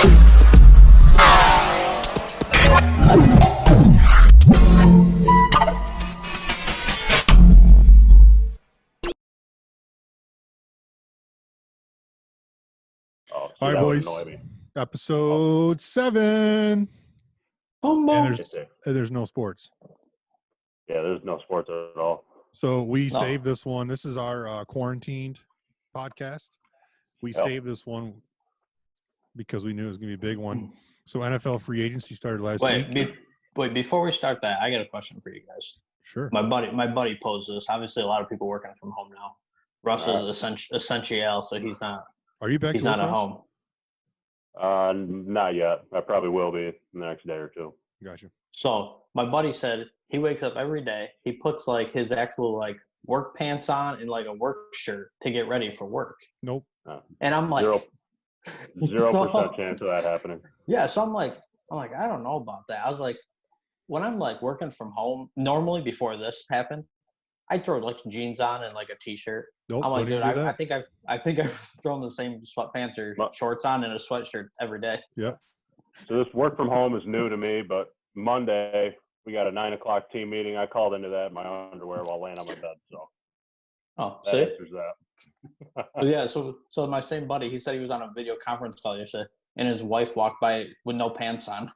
All right, boys. Episode 7. And there's no sports. Yeah, there's no sports at all. So we saved this one. This is our quarantined podcast. We saved this one because we knew it was going to be a big one. So NFL free agency started last week. Wait, before we start that, I got a question for you guys. Sure. My buddy posed this. Obviously, a lot of people working from home now. Russell is essential, so he's not. Are you back? He's not at home. Not yet. I probably will be in the next day or two. Gotcha. So my buddy said he wakes up every day. He puts like his actual like work pants on and like a work shirt to get ready for work. Nope. And I'm like 0% chance of that happening. Yeah. So I'm like, I don't know about that. I was like, when I'm like working from home, normally before this happened, I throw like jeans on and like a t-shirt. Nope, I'm like, dude, I think I've thrown the same sweatpants or shorts on and a sweatshirt every day. Yep. So this work from home is new to me, but Monday we got a 9:00 team meeting. I called into that in my underwear while laying on my bed. So that answers that. Yeah. So my same buddy, he said he was on a video conference call yesterday, and his wife walked by with no pants on.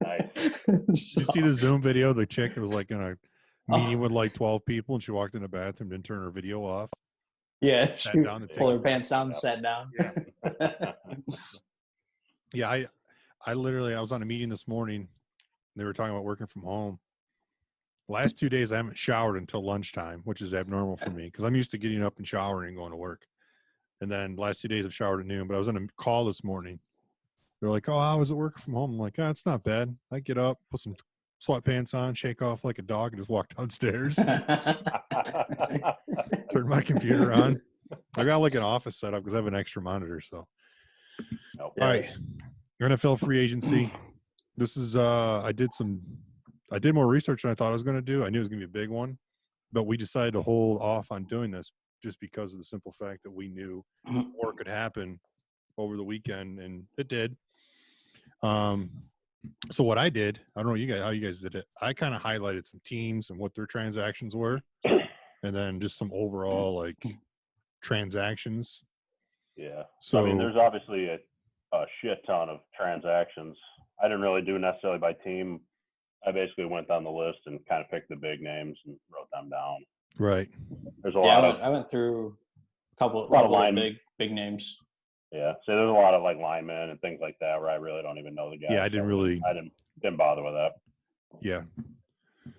Nice. Did you see the Zoom video? The chick was like in a meeting with like 12 people, and she walked in the bathroom, didn't turn her video off. Yeah, she pulled her pants down, sat down. Yeah, I was on a meeting this morning. They were talking about working from home. Last 2 days, I haven't showered until lunchtime, which is abnormal for me because I'm used to getting up and showering and going to work. And then last 2 days, I've showered at noon. But I was on a call this morning. They're like, "Oh, how was it working from home?" I'm like, it's not bad. I get up, put some sweatpants on, shake off like a dog, and just walk downstairs. Turn my computer on. I got like an office setup because I have an extra monitor. So, all right, NFL free agency. This is I did more research than I thought I was going to do. I knew it was going to be a big one, but we decided to hold off on doing this just because of the simple fact that we knew more could happen over the weekend, and it did. So what I did, I don't know how you guys did it. I kind of highlighted some teams and what their transactions were, and then just some overall like transactions. Yeah. So I mean, there's obviously a shit ton of transactions. I didn't really do necessarily by team. I basically went down the list and kind of picked the big names and wrote them down. Right. There's a lot of. I went through a lot of big names. Yeah, so there's a lot of like linemen and things like that where I really don't even know the guys. Yeah, I didn't bother with that. Yeah.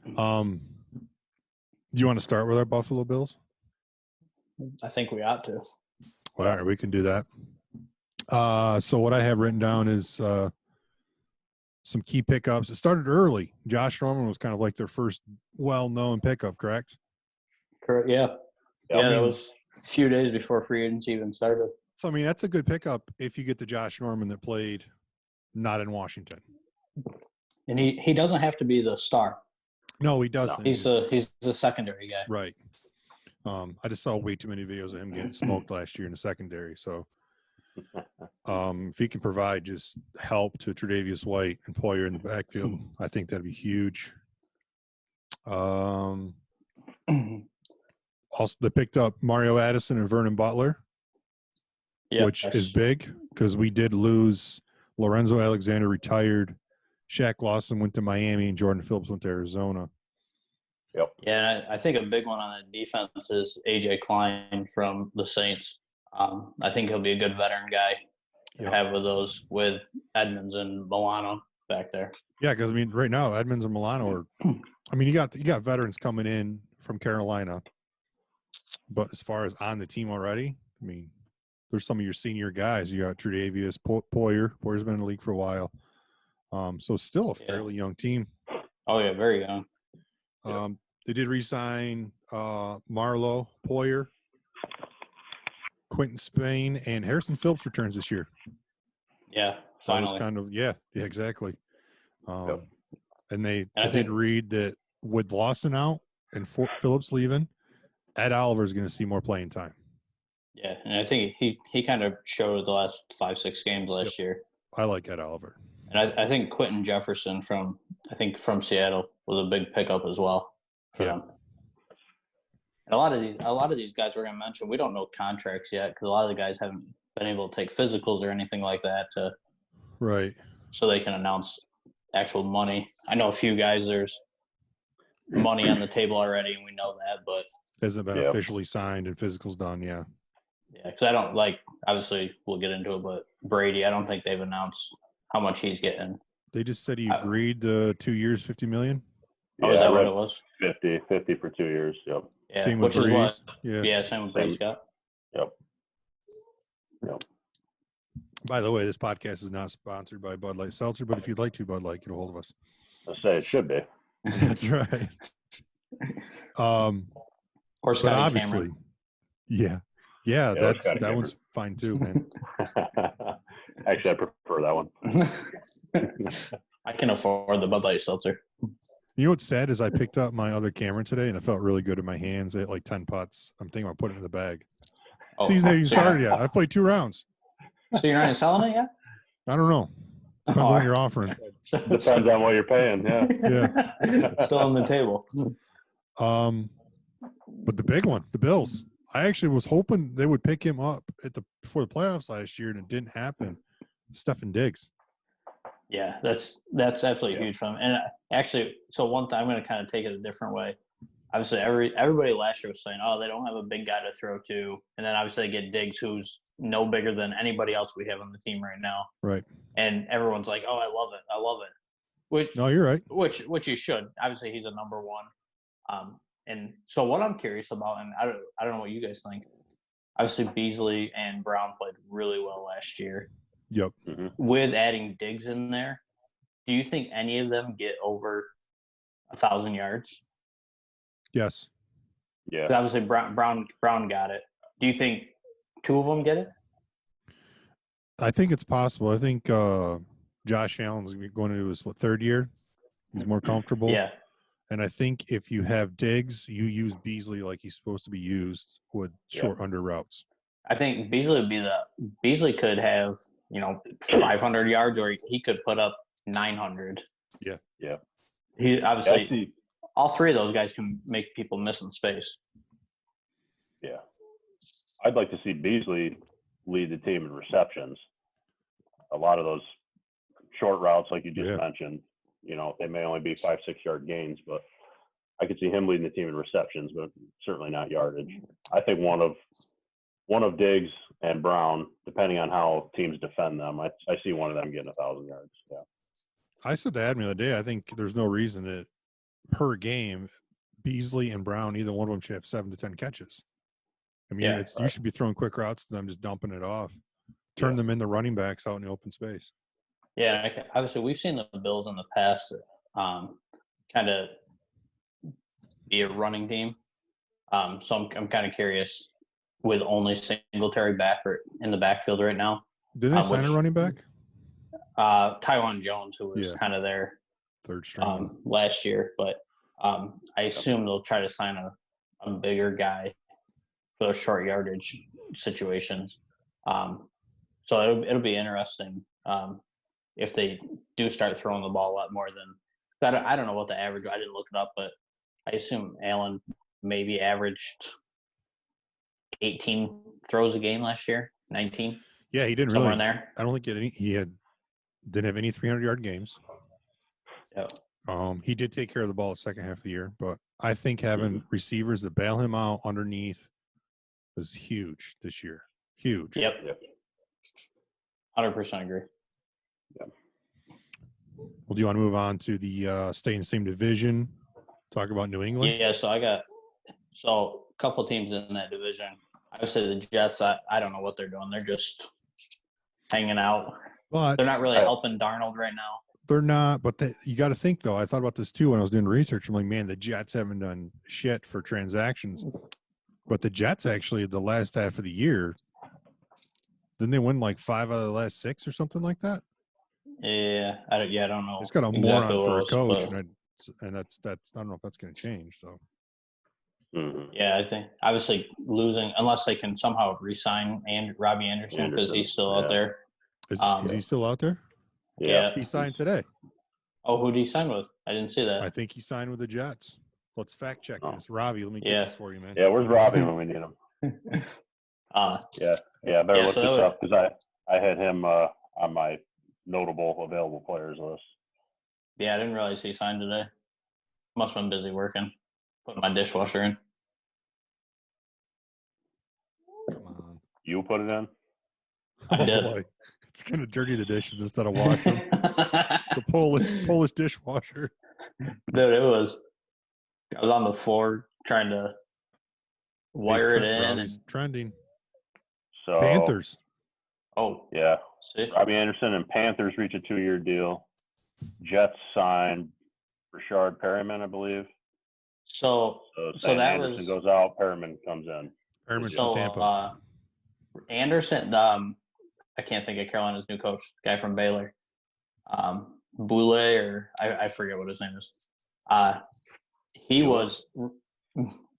Do you want to start with our Buffalo Bills? I think we ought to. All right, we can do that. So what I have written down is some key pickups. It started early. Josh Norman was kind of like their first well-known pickup, correct? Correct. Yeah. Yeah, that was a few days before free agency even started. So, I mean, that's a good pickup if you get the Josh Norman that played not in Washington. And he doesn't have to be the star. No, he doesn't. No, he's a secondary guy. Right. I just saw way too many videos of him getting smoked last year in the secondary. So, if he can provide just help to Tre'Davious White and Poyer in the backfield, I think that'd be huge. Also, they picked up Mario Addison and Vernon Butler. Which is big because we did lose Lorenzo Alexander retired, Shaq Lawson went to Miami, and Jordan Phillips went to Arizona. Yep. Yeah, I think a big one on the defense is A.J. Klein from the Saints. I think he'll be a good veteran guy to have with Edmonds and Milano back there. Yeah, because, I mean, right now, Edmonds and Milano are – I mean, you got veterans coming in from Carolina. But as far as on the team already, I mean – there's some of your senior guys. You got Tre'Davious, Poyer. Poyer's been in the league for a while. So still a fairly young team. Oh, yeah, very young. They did re-sign Marlowe, Poyer, Quentin Spain, and Harrison Phillips returns this year. Yeah, finally. That was kind of, yeah, exactly. And I did read that with Lawson out and Phillips leaving, Ed Oliver is going to see more playing time. Yeah, and I think he kind of showed the last 5-6 games last year. I like Ed Oliver. And I think Quentin Jefferson from Seattle was a big pickup as well for them. And a lot of these guys we're going to mention, we don't know contracts yet because a lot of the guys haven't been able to take physicals or anything like that so they can announce actual money. I know a few guys there's money on the table already, and we know that, but hasn't been officially signed and physicals done. Yeah, because I don't obviously we'll get into it, but Brady, I don't think they've announced how much he's getting. They just said he agreed to 2 years, $50 million. Oh, is that what it was? 50 for 2 years. Yep. Yeah, same with which Breeze. is what. Same with Breeze Scott. Yep. By the way, this podcast is not sponsored by Bud Light Seltzer, but if you'd like to, Bud Light, get a hold of us. I say it should be. That's right. Or Scotty but obviously, Cameron. yeah, that one's fine too, man. Actually, I prefer that one. I can afford the Bud Light Seltzer. You know what's sad is I picked up my other camera today and it felt really good in my hands. I had like 10 putts. I'm thinking about putting it in the bag. Season ain't even started yet. I've played 2 rounds. So you're not even selling it yet? I don't know. Depends on what you're offering. Depends on what you're paying. Yeah. Still on the table. But the big one, the Bills. I actually was hoping they would pick him up before the playoffs last year, and it didn't happen. Stefan Diggs. Yeah, that's absolutely huge for them. And actually, so one time I'm going to kind of take it a different way. Obviously, everybody last year was saying, "Oh, they don't have a big guy to throw to," and then obviously they get Diggs, who's no bigger than anybody else we have on the team right now. Right. And everyone's like, "Oh, I love it." Which no, you're right. Which you should. Obviously, he's a number one. And so what I'm curious about, and I don't know what you guys think. Obviously, Beasley and Brown played really well last year. Yep. Mm-hmm. With adding Diggs in there, do you think any of them get over 1,000 yards? Yes. Yeah. Obviously, Brown got it. Do you think 2 of them get it? I think it's possible. I think Josh Allen's going into his 3rd year. He's more comfortable. Yeah. And I think if you have Diggs, you use Beasley like he's supposed to be used with short under routes. I think Beasley could have 500 yards, or he could put up 900. Yeah. Yeah. He obviously all 3 of those guys can make people miss in space. Yeah. I'd like to see Beasley lead the team in receptions. A lot of those short routes, like you just mentioned, they may only be 5-6 yard gains, but I could see him leading the team in receptions, but certainly not yardage. I think one of Diggs and Brown, depending on how teams defend them, I see one of them getting 1,000 yards. Yeah. I said to Adam the other day, I think there's no reason that per game, Beasley and Brown, either one of them should have 7 to 10 catches. I mean, you should be throwing quick routes to them, just dumping it off. Turn them into running backs out in the open space. Yeah, obviously we've seen the Bills in the past kind of be a running team. So I'm kind of curious with only Singletary back in the backfield right now. Did they sign a running back? Tywan Jones, who was kind of their 3rd string last year, but I assume they'll try to sign a bigger guy for those short yardage situations. So it'll be interesting if they do start throwing the ball a lot more than – I don't know what the average – I didn't look it up, but I assume Allen maybe averaged 18 throws a game last year, 19. Yeah, he didn't somewhere really – in there. I don't think didn't have any 300-yard games. Yeah. He did take care of the ball the second half of the year, but I think having receivers that bail him out underneath was huge this year. Huge. Yep. 100% agree. Yeah. Well, do you want to move on to the stay in the same division? Talk about New England? Yeah, so a couple teams in that division. Obviously, the Jets, I don't know what they're doing. They're just hanging out. But they're not really helping Darnold right now. They're not, but you got to think, though. I thought about this, too, when I was doing research. I'm like, man, the Jets haven't done shit for transactions. But the Jets, actually, the last half of the year, didn't they win like 5 out of the last 6 or something like that? Yeah, I don't know. It's got a moron for a coach, and that's I don't know if that's going to change. So Mm-hmm. Yeah, I think obviously losing unless they can somehow re-sign Robbie Anderson because he's still out there. Is he still out there? Yeah. He signed today. Oh, who did he sign with? I didn't see that. I think he signed with the Jets. Let's fact check this. Robbie, let me get this for you, man. Yeah, where's Robbie when we need him? I better look this up because I had him on my notable available players list. Yeah, I didn't realize he signed today. Must have been busy working. Putting my dishwasher in. Come on. You put it in? I did. Boy. It's going to dirty the dishes instead of wash them. The Polish dishwasher. Dude, I was on the floor trying to wire it in. Robbie's trending. So Panthers. Oh. Yeah. See? Robbie Anderson and Panthers reach a 2-year deal. Jets signed Rashard Perryman, I believe. So that Anderson goes out, Perryman comes in. Perryman from Tampa. Anderson, I can't think of Carolina's new coach, guy from Baylor. Boule, or I forget what his name is. He was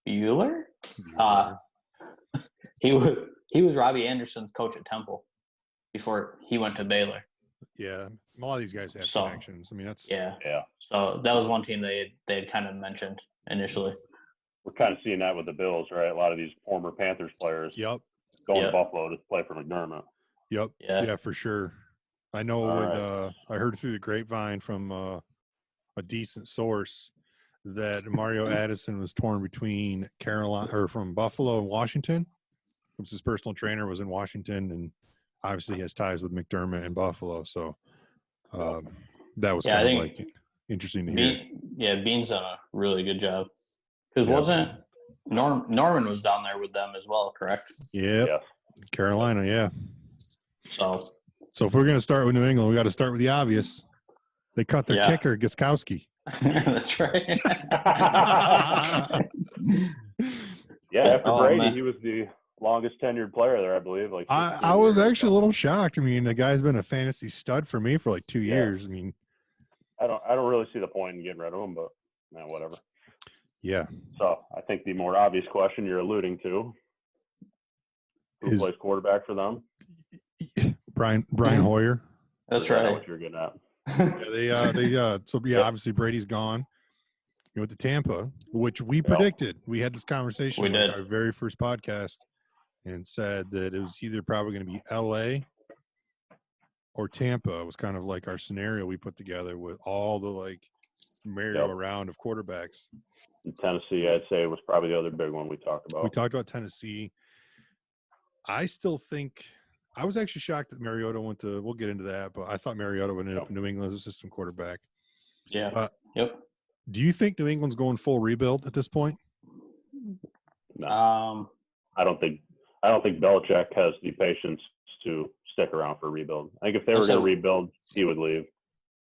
Bueller? He was Robbie Anderson's coach at Temple before he went to Baylor. Yeah, a lot of these guys have connections. I mean, that's yeah. So that was one team they had kind of mentioned initially. We're kind of seeing that with the Bills, right? A lot of these former Panthers players. Yep. Going to Buffalo to play for McDermott. Yep. Yeah, for sure. I know I heard through the grapevine from a decent source that Mario Addison was torn between from Buffalo and Washington. His personal trainer was in Washington, and obviously he has ties with McDermott and Buffalo. So that was kind of like interesting to hear. Bean's done a really good job. Because wasn't Norman was down there with them as well, correct? Yeah. Carolina, yeah. So if we're going to start with New England, we got to start with the obvious. They cut their kicker, Gostkowski. That's right. After Brady, he was the longest tenured player there, I believe. Like I was actually a little shocked. I mean, the guy's been a fantasy stud for me for like 2 years. I mean, I don't really see the point in getting rid of him, but whatever. Yeah. So I think the more obvious question you're alluding to, who plays quarterback for them? Brian Hoyer. That's right. What you're getting at. Obviously Brady's gone. You went to Tampa, which we predicted. We had this conversation on our very first podcast and said that it was either probably going to be LA or Tampa. It was kind of like our scenario we put together with all the merry-go-round of quarterbacks. In Tennessee, I'd say, was probably the other big one we talked about. We talked about Tennessee. I still think I was actually shocked that Mariota went to – we'll get into that, but I thought Mariota would end up in New England as a system quarterback. Yeah. Do you think New England's going full rebuild at this point? No. I don't think Belichick has the patience to stick around for a rebuild. I think if they were going to rebuild, he would leave.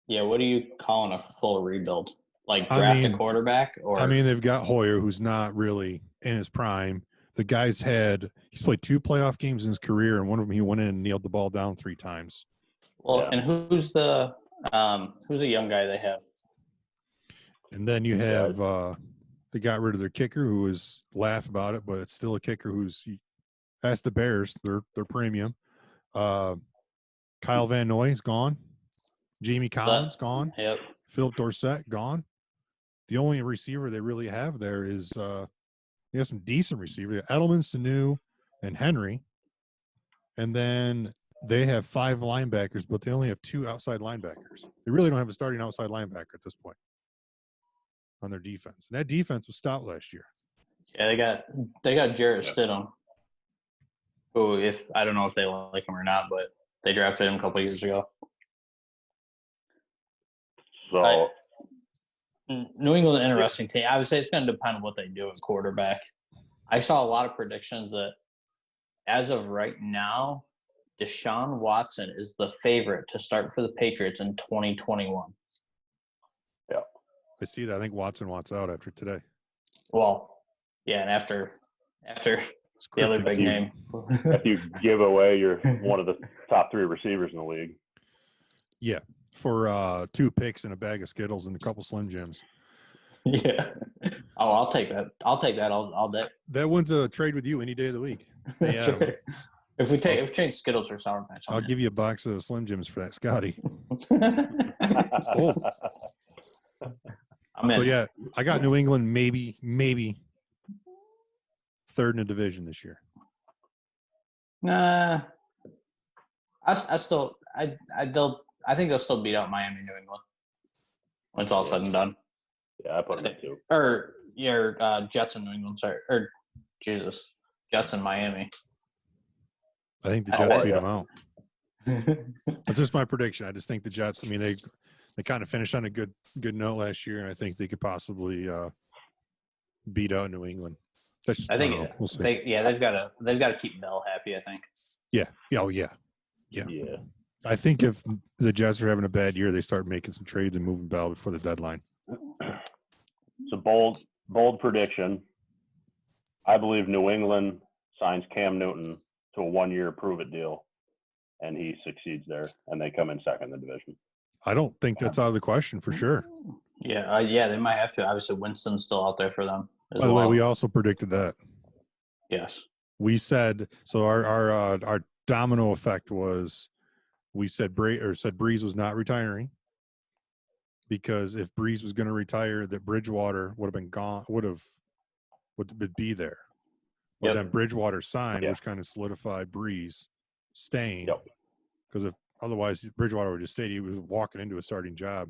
Yeah, what are you calling a full rebuild? Like draft a quarterback? Or I mean, they've got Hoyer, who's not really in his prime. The guy's he's played 2 playoff games in his career, and one of them he went in and kneeled the ball down 3 times. Well, and who's the young guy they have? And then you have they got rid of their kicker, who was laugh about it, but it's still a kicker who's asked the Bears, their premium. Kyle Van Noy's gone. Jamie Collins gone. Yep. Philip Dorsett gone. The only receiver they really have there is they have some decent receivers. Edelman, Sanu, and Henry. And then they have 5 linebackers, but they only have 2 outside linebackers. They really don't have a starting outside linebacker at this point on their defense. And that defense was stout last year. Yeah, they got Jarrett Stidham, who I don't know if they like him or not, but they drafted him a couple years ago. So New England, interesting team. I would say it's going to depend on what they do at quarterback. I saw a lot of predictions that as of right now, Deshaun Watson is the favorite to start for the Patriots in 2021. Yeah. I see that. I think Watson wants out after today. Well, yeah, and after the other big name. If you give away you're one of the top 3 receivers in the league. Yeah, for 2 picks and a bag of Skittles and a couple Slim Jims. Yeah. Oh, I'll take that. I'll take that all day. That one's a trade with you any day of the week. Yeah. If we change Skittles or Sour Patch, I'll give you a box of Slim Jims for that, Scotty. Cool. I'm in. So yeah, I got New England maybe third in the division this year. Nah. I think they'll still beat out Miami, New England when it's all said and done. Yeah, I put them at 2. Or your Jets in New England, sorry. Or Jesus, Jets in Miami. I think the Jets beat them out. That's just my prediction. I just think the Jets. I mean, they kind of finished on a good note last year, and I think they could possibly beat out New England. I think we'll see. they've got to keep Bell happy. I think. Yeah. Oh yeah. I think if the Jets are having a bad year, they start making some trades and moving Bell before the deadline. It's a bold prediction. I believe New England signs Cam Newton to a 1-year prove-it deal, and he succeeds there, and they come in second in the division. I don't think that's out of the question for sure. Yeah, they might have to. Obviously, Winston's still out there for them. By the way, we also predicted that. Yes. We said so. Our domino effect was we said Breeze was not retiring because if Breeze was going to retire, that Bridgewater would have been gone. Would be there. But then Bridgewater signed, which kind of solidified Breeze staying. Because if otherwise Bridgewater would have stayed, he was walking into a starting job.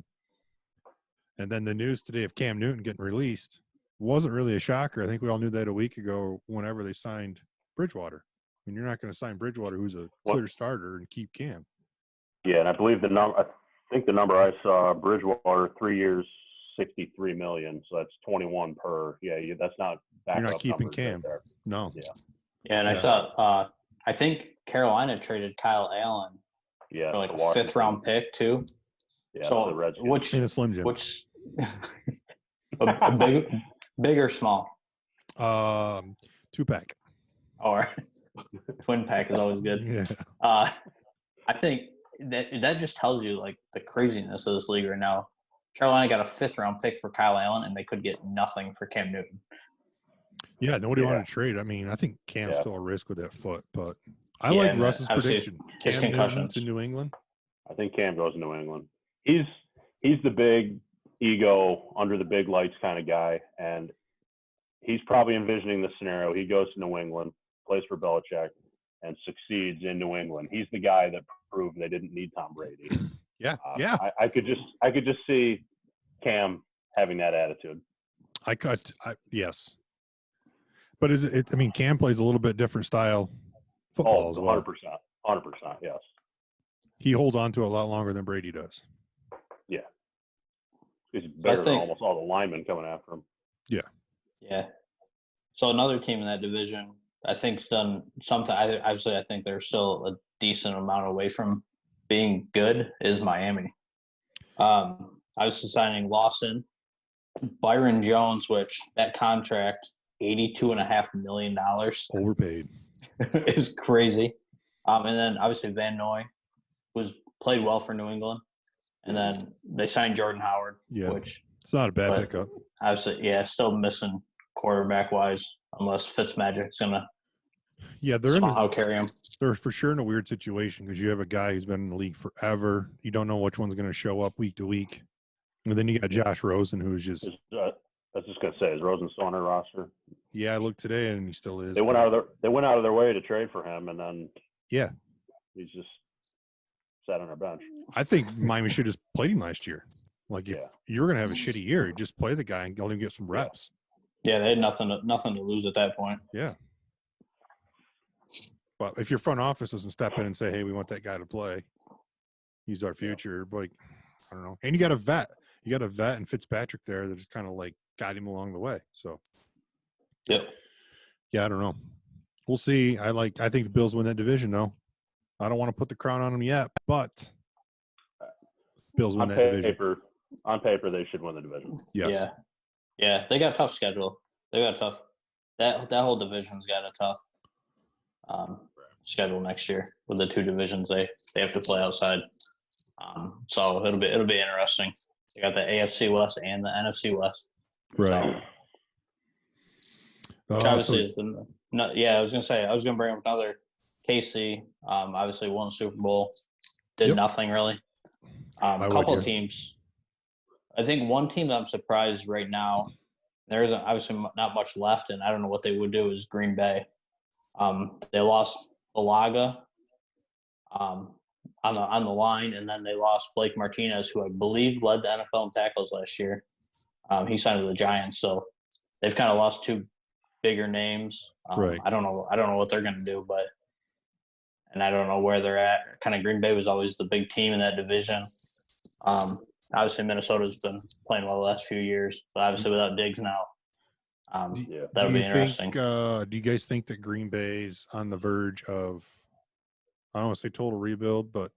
And then the news today of Cam Newton getting released wasn't really a shocker. I think we all knew that a week ago whenever they signed Bridgewater. I mean, you're not going to sign Bridgewater, who's a clear starter, and keep Cam. Yeah, and I believe I think the number I saw, Bridgewater, 3 years, $63 million. So that's 21 per. Yeah, that's not. You're not keeping Cam. Right. No. Yeah, and I saw. I think Carolina traded Kyle Allen. Yeah, for like a 5th-round pick too. Yeah, so the Redskins. which in a Slim Jim. Which a big or small? 2-pack. Or twin pack is always good. Yeah. I think that just tells you like the craziness of this league right now. Carolina got a 5th-round pick for Kyle Allen, and they could get nothing for Cam Newton. Yeah, nobody wanted to trade. I mean, I think Cam's still a risk with that foot, but I like Russ's prediction. Cam Newton to New England. I think Cam goes to New England. He's the big ego under the big lights kind of guy, and he's probably envisioning the scenario. He goes to New England, plays for Belichick, and succeeds in New England. He's the guy that proved they didn't need Tom Brady. Yeah. I could just see Cam having that attitude. Yes. But is it? I mean, Cam plays a little bit different style football as well. 100%, yes. He holds on to it a lot longer than Brady does. Yeah. He's better than almost all the linemen coming after him. Yeah. Yeah. So another team in that division, I think's done something. Obviously, I think they're still a decent amount away from being good. Is Miami. I was signing Lawson, Byron Jones, which that contract $82.5 million overpaid is crazy. And then obviously Van Noy played well for New England, and then they signed Jordan Howard. Yeah, which it's not a bad pickup. Obviously, still missing quarterback wise, unless Fitzmagic's gonna they're somehow carry him. They're for sure in a weird situation because you have a guy who's been in the league forever. You don't know which one's going to show up week to week, and then you got Josh Rosen, who's just. I was just gonna say, is Rosen still on their roster? Yeah, I looked today, and he still is. They went out of their way to trade for him, and then he's just sat on our bench. I think Miami should have just played him last year. Like if you were gonna have a shitty year, just play the guy and let him get some reps. Yeah, they had nothing to lose at that point. Yeah. But if your front office doesn't step in and say, "Hey, we want that guy to play. He's our future," like I don't know. And you got a vet. You got a vet and Fitzpatrick there that just kind of like guide him along the way. So. Yep. Yeah, I don't know. We'll see. I think the Bills win that division, though. I don't want to put the crown on them yet, but Bills win that division. On paper, they should win the division. Yes. Yeah. They got a tough schedule. That whole division's got a tough schedule next year with the 2 divisions they have to play outside. So it'll be interesting. They got the AFC West and the NFC West. Right. Which obviously is I was gonna bring up another. KC, obviously won the Super Bowl, did nothing really. A couple of teams. I think one team that I'm surprised right now, there isn't obviously not much left, and I don't know what they would do, is Green Bay. They lost Balaga on the line, and then they lost Blake Martinez, who I believe led the NFL in tackles last year. He signed with the Giants, so they've kind of lost two bigger names. Right. I don't know what they're going to do, and I don't know where they're at. Kind of Green Bay was always the big team in that division. Obviously, Minnesota's been playing well the last few years, but obviously without Diggs now, that'll be interesting. Do you guys think that Green Bay's on the verge of, I don't want to say total rebuild, but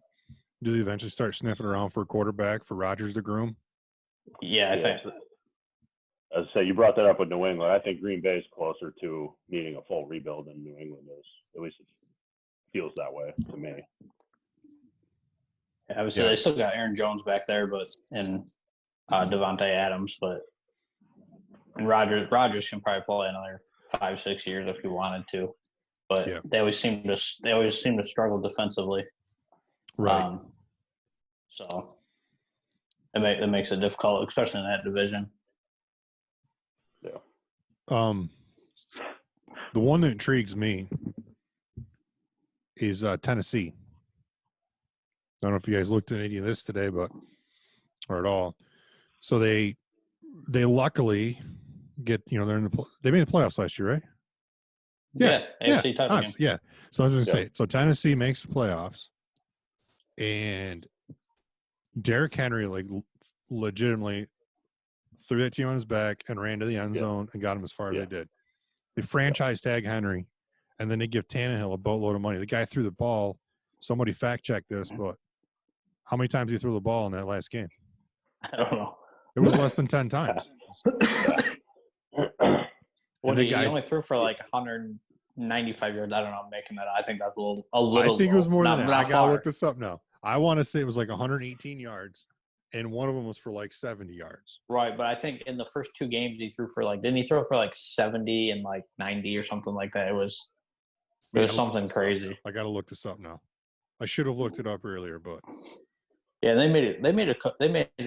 do they eventually start sniffing around for a quarterback for Rodgers to groom? Yeah, I think. As I say, you brought that up with New England. I think Green Bay is closer to needing a full rebuild than New England is. At least it feels that way to me. Yeah, obviously, they still got Aaron Jones back there, and Devontae Adams, and Rodgers can probably play another 5-6 years if he wanted to, but they always seem to struggle defensively. Right. So it makes it difficult, especially in that division. Yeah. The one that intrigues me is Tennessee. I don't know if you guys looked at any of this today, or at all. So they luckily get, they're they made the playoffs last year, right? Yeah. AFC title game. Yeah. So I was going to say, so Tennessee makes the playoffs, and Derrick Henry legitimately threw that team on his back and ran to the end zone and got him as far as they did. They franchise tag Henry, and then they give Tannehill a boatload of money. The guy threw the ball. Somebody fact check this, but how many times did he throw the ball in that last game? I don't know. It was less than 10 times. He only threw for 195 yards. I don't know. I'm making that. I think that's a little. I think it was more than that. I gotta look this up now. I want to say it was 118 yards, and one of them was for 70 yards. Right, but I think in the first two games he threw for didn't he throw for 70 and 90 or something like that? It was something crazy. I gotta look this up now. I should have looked it up earlier, but yeah, they made it.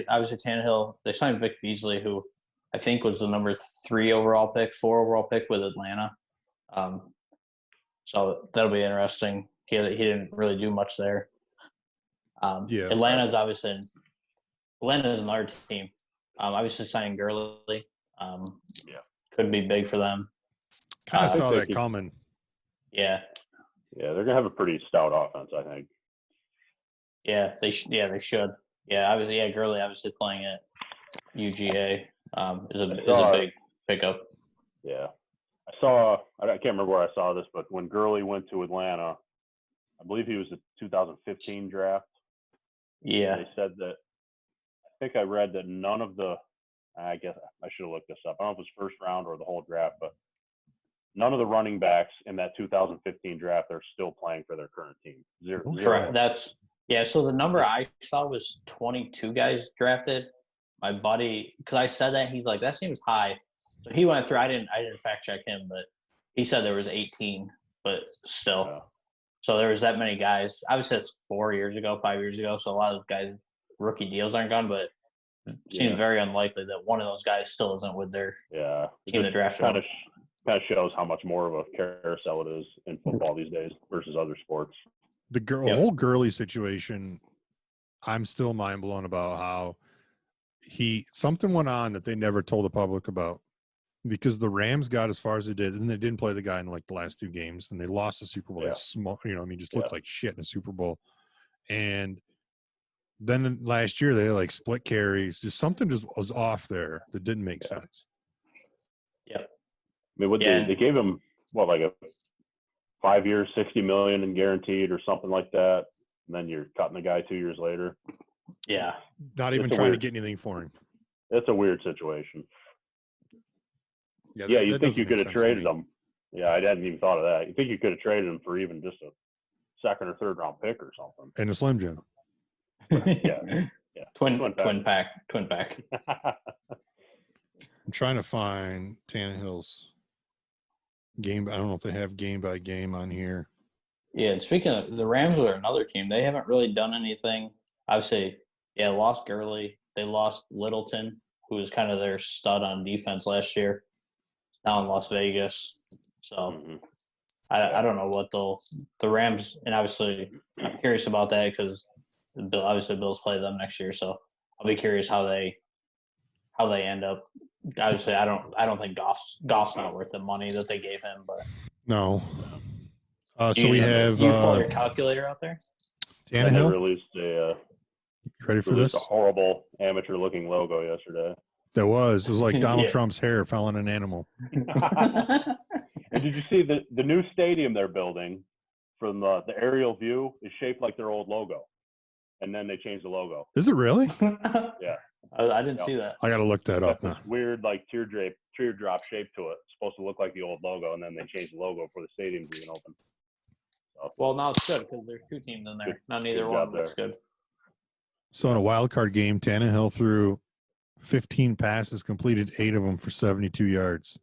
Obviously Tannehill. They signed Vic Beasley, who I think was the number 4 overall pick with Atlanta. So that'll be interesting. He didn't really do much there. Atlanta's another team. Obviously signing Gurley. Could be big for them. Kind of saw that coming. Yeah. Yeah, they're gonna have a pretty stout offense, I think. Yeah, they should. Yeah, obviously, Gurley obviously playing at UGA is a big pickup. Yeah, I can't remember where I saw this, but when Gurley went to Atlanta, I believe he was the 2015 draft. Yeah. They said that, I think I read that none of I guess I should have looked this up. I don't know if it was first round or the whole draft, but none of the running backs in that 2015 draft are still playing for their current team. Zero. Correct. So the number I saw was 22 guys drafted. My buddy, because I said that, he's like, that seems high. So he went through. I didn't fact check him, but he said there was 18, but still. Yeah. So there was that many guys. Obviously, it's 5 years ago. So a lot of those guys' rookie deals aren't gone, but it seems very unlikely that one of those guys still isn't with their team that drafted him. Kind of shows how much more of a carousel it is in football these days versus other sports. The whole Gurley situation, I'm still mind blown about how something went on that they never told the public about, because the Rams got as far as they did, and they didn't play the guy in the last 2 games, and they lost the Super Bowl. Just looked like shit in the Super Bowl. And then last year they split carries. Just something just was off there that didn't make sense. Yeah. I mean, they gave him a 5 years, $60 million in guaranteed or something like that, and then you're cutting the guy 2 years later. Yeah, not even trying to get anything for him. It's a weird situation. Yeah, you think you could have traded him? Yeah, I hadn't even thought of that. You think you could have traded him for even just a 2nd or 3rd round pick or something? And a Slim Jim. Yeah. Twin pack. I'm trying to find Tannehill's game. I don't know if they have game by game on here. Yeah, and speaking of the Rams are another team. They haven't really done anything. Obviously, lost Gurley. They lost Littleton, who was kind of their stud on defense last year, now in Las Vegas. So I don't know what the Rams, and obviously I'm curious about that because obviously Bills play them next year. So I'll be curious how they end up. Obviously, I don't think Goff's not worth the money that they gave him, but no. So we have. You pull your calculator out there. And they Tannehill. released Ready for this? a horrible amateur-looking logo yesterday. It was like Donald Yeah. Trump's hair fell on an animal. And did you see the new stadium they're building? From the aerial view is shaped like their old logo, and then they changed the logo. Is it really? Yeah. I didn't see that. I got to look that up Got now. this weird like teardrop shape to it. It's supposed to look like the old logo, and then they changed the logo for the stadium being open. So, Well, now it's good because there's two teams in there. Not neither good one job looks there. good. So in a wild card game, Tannehill threw 15 passes, completed 8 of them for 72 yards.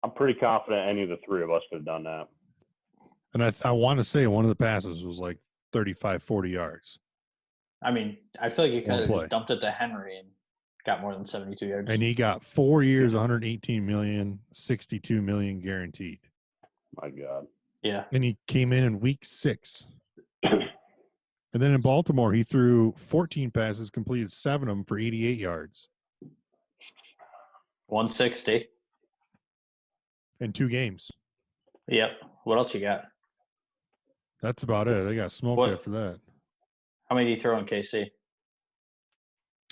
I'm pretty confident any of the three of us could have done that. And I want to say one of the passes was like 35, 40 yards. I mean, I feel like you could One have play. just dumped it to Henry and got more than 72 yards. And he got 4 years, 118 million, 62 million guaranteed. My God. Yeah. And he came in week 6. And then in Baltimore, he threw 14 passes, completed 7 of them for 88 yards 160. in 2 games. Yep. What else you got? That's about it. They got smoked What- after that. How many did you throw in KC?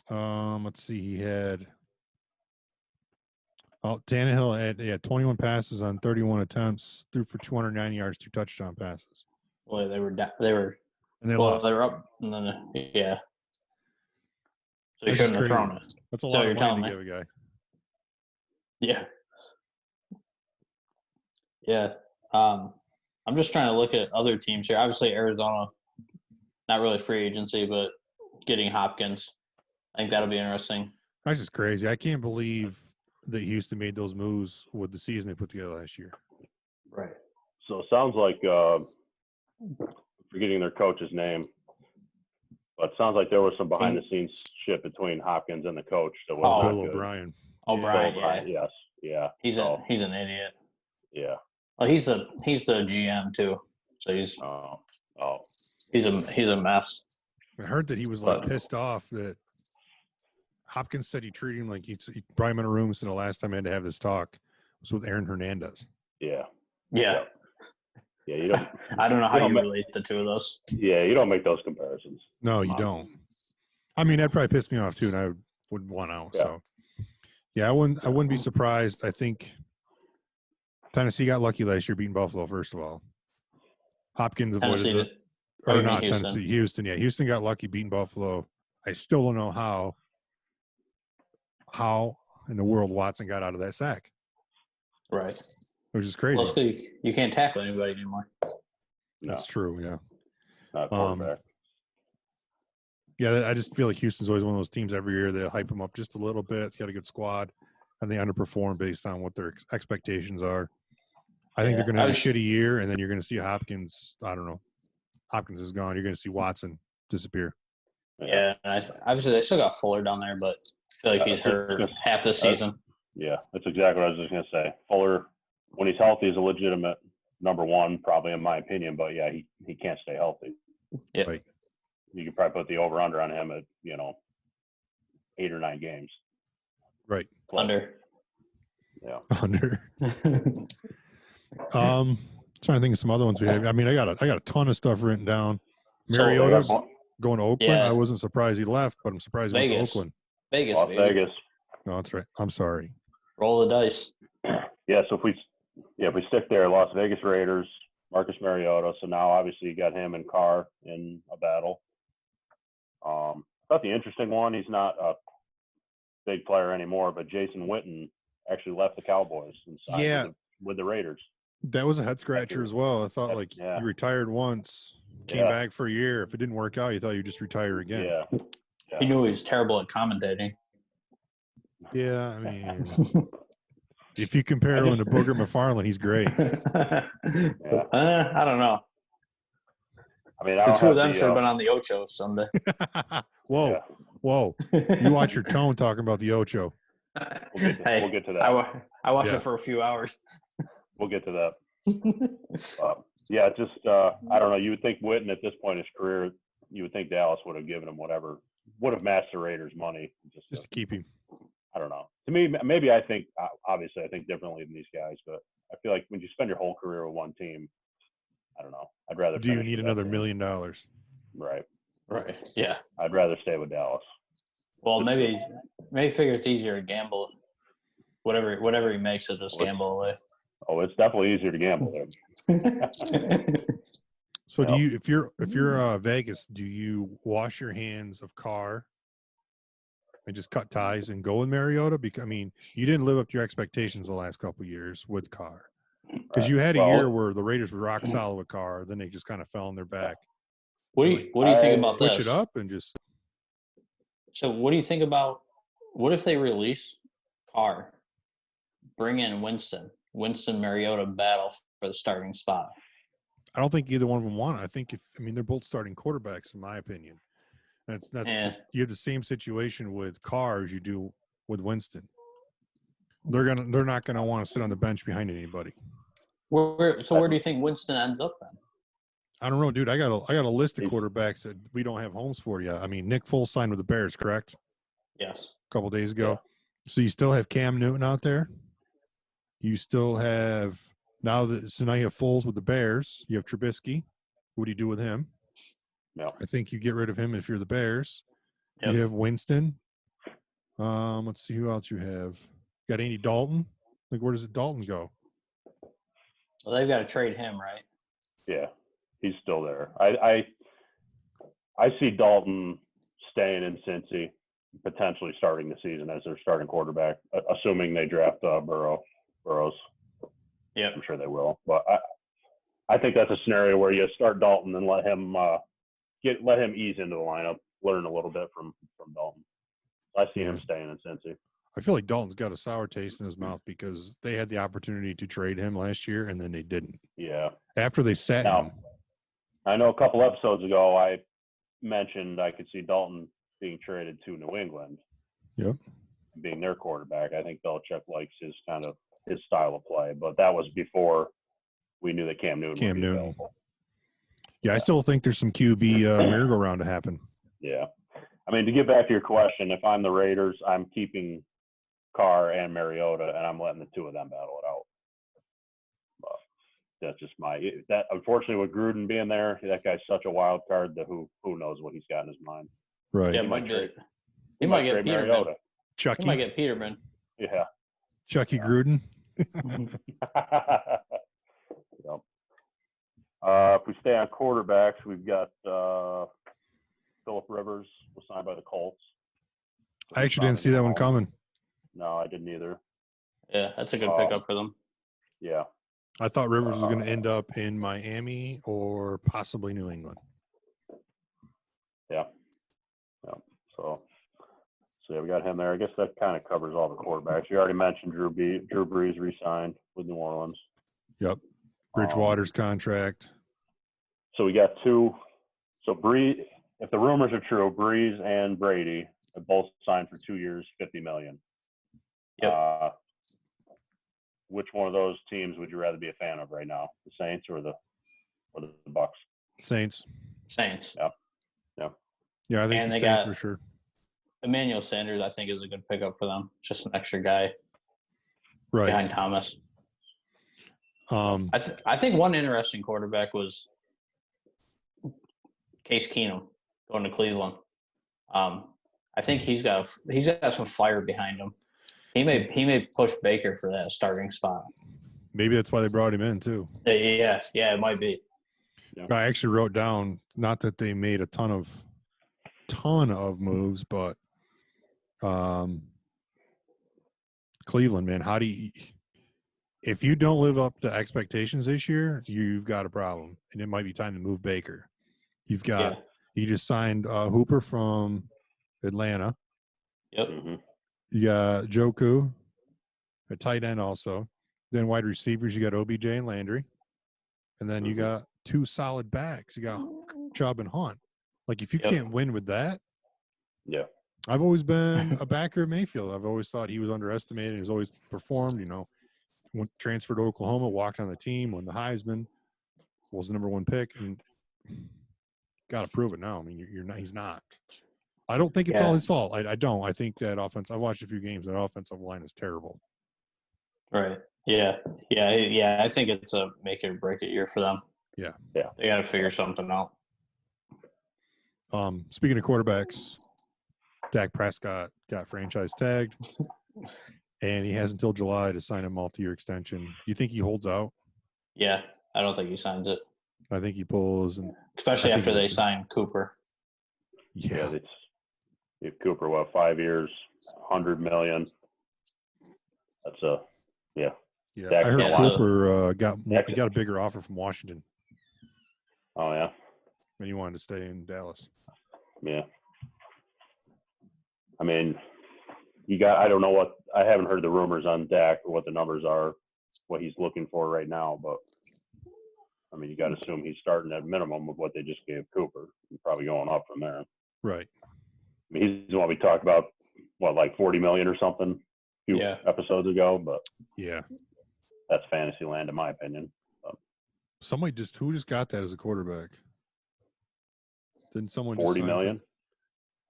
Let's see. He had Tannehill had 21 passes on 31 attempts, threw for 290 yards, 2 touchdown passes, Well, they were and they well, lost. they were up, and then yeah. So you That's shouldn't have just thrown crazy. it. That's a So lot you're of money telling to me? give a guy. Yeah. Yeah. I'm just trying to look at other teams here. Obviously, Arizona, not really free agency, but getting Hopkins. I think that'll be interesting. That's just crazy. I can't believe that Houston made those moves with the season they put together last year. Right. So it sounds like forgetting their coach's name, but it sounds like there was some behind the scenes shit between Hopkins and the coach. That was Bill not good. O'Brien. O'Brien, Bill yeah. Yes. Yeah. He's an idiot. Yeah. Well, he's the GM too. So he's a mess. I heard that he was like pissed off that Hopkins said he treated him like he brought him in a room and said the last time I had to have this talk was with Aaron Hernandez. Yeah. Yeah. Yeah. You don't. I don't know how you you don't relate the two of those. Yeah. You don't make those comparisons. No, you don't. I mean, that probably pissed me off too, and I would want out. Yeah. So, yeah, I wouldn't be surprised. I think Tennessee got lucky last year beating Buffalo. First of all, Hopkins avoided it, or not Houston. Tennessee, Houston. Yeah, Houston got lucky beating Buffalo. I still don't know how in the world Watson got out of that sack. Right. Which is crazy. Well, you can't tackle anybody anymore. No, That's true. Yeah. not quarterback. Yeah, I just feel like Houston's always one of those teams every year. They hype them up just a little bit. They got a good squad, and they underperform based on what their expectations are. I think they're going to have a shitty year, and then you're going to see Hopkins. I don't know. Hopkins is gone. You're going to see Watson disappear. Yeah, obviously they still got Fuller down there, but I feel like he's hurt half the season. Yeah, that's exactly what I was just going to say. Fuller, when he's healthy, is a legitimate number one, probably in my opinion. But yeah, he can't stay healthy. Yeah. Right. You could probably put the over/under on him at 8 or 9 games. Right. Under. Yeah. Under. Trying to think of some other ones we have. I mean, I got a ton of stuff written down. Mariota going to Oakland. Yeah. I wasn't surprised he left, but I'm surprised he went to Vegas. Oakland. Vegas, Las baby. Vegas. No, that's right. I'm sorry. Roll the dice. Yeah, so if we stick there, Las Vegas Raiders, Marcus Mariota. So now obviously you got him and Carr in a battle. I thought the interesting one, he's not a big player anymore, but Jason Witten actually left the Cowboys and signed with the Raiders. That was a head scratcher as well. I thought he retired once, came back for a year. If it didn't work out, you thought you'd just retire again. Yeah. He knew he was terrible at commentating. Yeah, I mean, if you compare him to Booger McFarland, he's great. Yeah. I don't know. I mean, I The don't two of have them the, should have been on the Ocho someday. Whoa, yeah. whoa! You watch your tone talking about the Ocho. We'll get to that. I watched Yeah. it for a few hours. We'll get to that. Yeah, just I don't know. You would think Witten at this point in his career, you would think Dallas would have given him whatever, would have matched the Raiders' money Just to keep him. I don't know. To me, maybe I think obviously I think differently than these guys, but I feel like when you spend your whole career with one team, I don't know. I'd rather. Do you finish need with that another team. $1 million? Right. Right. Yeah. I'd rather stay with Dallas. Well, maybe figure it's easier to gamble. Whatever he makes it, just gamble away. Oh, it's definitely easier to gamble there. So do you, if you're Vegas, do you wash your hands of Carr and just cut ties and go with Mariota? Because I mean, you didn't live up to your expectations the last couple of years with Carr. Because you had a year where the Raiders were rock solid with Carr, then they just kind of fell on their back. What do you think about switch this? it up and just. So what do you think about what if they release Carr, bring in Winston Mariota battle for the starting spot? I don't think either one of them want it. I think they're both starting quarterbacks in my opinion. You have the same situation with Carr as you do with Winston. They're not gonna want to sit on the bench behind anybody. Where do you think Winston ends up then? I don't know, dude. I got a list of quarterbacks that we don't have homes for yet. I mean, Nick Foles signed with the Bears, correct? Yes. A couple days ago. Yeah. So you still have Cam Newton out there. You still have now you have Foles with the Bears. You have Trubisky. What do you do with him? No. I think you get rid of him if you're the Bears. Yep. You have Winston. Let's see who else you have. You got Andy Dalton. Like, where does Dalton go? Well, they've got to trade him, right? Yeah, he's still there. I see Dalton staying in Cincy, potentially starting the season as their starting quarterback, assuming they draft Burrows. Yeah, I'm sure they will. But I think that's a scenario where you start Dalton and let him ease into the lineup, learn a little bit from Dalton. I see him staying in Cincy. I feel like Dalton's got a sour taste in his mouth because they had the opportunity to trade him last year and then they didn't. Yeah. After they sat him. I know a couple episodes ago I mentioned I could see Dalton being traded to New England. Yep. Being their quarterback. I think Belichick likes his style of play, but that was before we knew that Cam Newton would be available. Yeah, I still think there's some QB merry-go-round to happen. Yeah. I mean, to get back to your question, if I'm the Raiders, I'm keeping Carr and Mariota, and I'm letting the two of them battle it out. But that's just unfortunately, with Gruden being there, that guy's such a wild card that who knows what he's got in his mind. Right. Yeah, he might get Peterman. Mariota. Chucky. He might get Peterman. Yeah. Chucky Gruden. Yep. If we stay on quarterbacks, we've got Phillip Rivers was signed by the Colts. I actually didn't see that one coming. No, I didn't either. Yeah, that's a good pickup for them. Yeah. I thought Rivers was going to end up in Miami or possibly New England. Yeah. So yeah, we got him there. I guess that kind of covers all the quarterbacks. You already mentioned Drew Brees re-signed with New Orleans. Yep. Bridgewater's contract. So we got two. So Brees, if the rumors are true, Brees and Brady have both signed for 2 years, $50 million. Yep. Which one of those teams would you rather be a fan of right now? The Saints or the Bucks? Saints. Yeah. Yeah, I think the Saints for sure. Emmanuel Sanders, I think, is a good pickup for them. Just an extra guy Right. behind Thomas. I think one interesting quarterback was Case Keenum going to Cleveland. I think he's got some fire behind him. He may push Baker for that starting spot. Maybe that's why they brought him in too. Yeah, it might be. Yeah. I actually wrote down, not that they made a ton of moves, but Cleveland, man, if you don't live up to expectations this year, you've got a problem, and it might be time to move Baker. You just signed Hooper from Atlanta. Yep. Mm-hmm. You got Joku, a tight end also. Then wide receivers, you got OBJ and Landry. And then you got two solid backs. You got Chubb and Hunt. Like, if you can't win with that, I've always been a backer of Mayfield. I've always thought he was underestimated. He's always performed, went transferred to Oklahoma, walked on the team, won the Heisman, was the number one pick, and got to prove it now. I mean, you're not. He's not. I don't think it's all his fault. I don't. I think that offense. I've watched a few games. That offensive line is terrible. Right. Yeah. I think it's a make it or break it year for them. Yeah. They got to figure something out. Speaking of quarterbacks, Dak Prescott got franchise tagged, and he has until July to sign a multi-year extension. You think he holds out? Yeah, I don't think he signs it. I think he pulls, and especially after they sign Cooper. Yeah, if Cooper, 5 years, $100 million. That's Yeah, I heard Cooper got a bigger offer from Washington. Oh yeah, and he wanted to stay in Dallas. Yeah. I mean, I don't know I haven't heard the rumors on Dak or what the numbers are, what he's looking for right now, but I mean, you got to assume he's starting at minimum of what they just gave Cooper and probably going up from there. Right. I mean, he's the one we talked about, like $40 million or something a few episodes ago, but that's fantasy land in my opinion. But who just got that as a quarterback? Didn't someone just 40 million?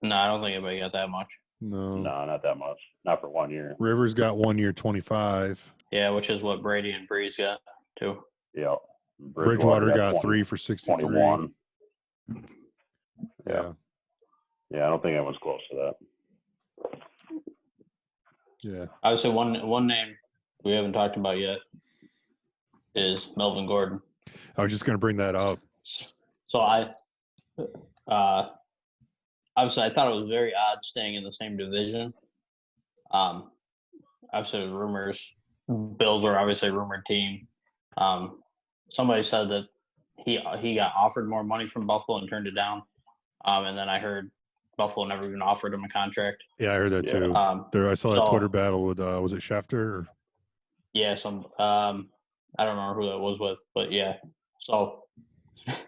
No, I don't think anybody got that much. No, not that much. Not for 1 year. Rivers got 1 year, 25. Yeah, which is what Brady and Breeze got too. Yeah. Bridgewater got 3 for 63. 21. Yeah. Yeah, I don't think anyone's close to that. Yeah. I would say one name we haven't talked about yet is Melvin Gordon. I was just going to bring that up. So obviously I thought it was very odd staying in the same division. Obviously rumors, Bills were obviously a rumored team. Somebody said that he got offered more money from Buffalo and turned it down. And then I heard Buffalo never even offered him a contract. Yeah, I heard that too. I saw that Twitter battle with was it Schefter? Or? Yeah, I don't remember who that was with, but yeah. So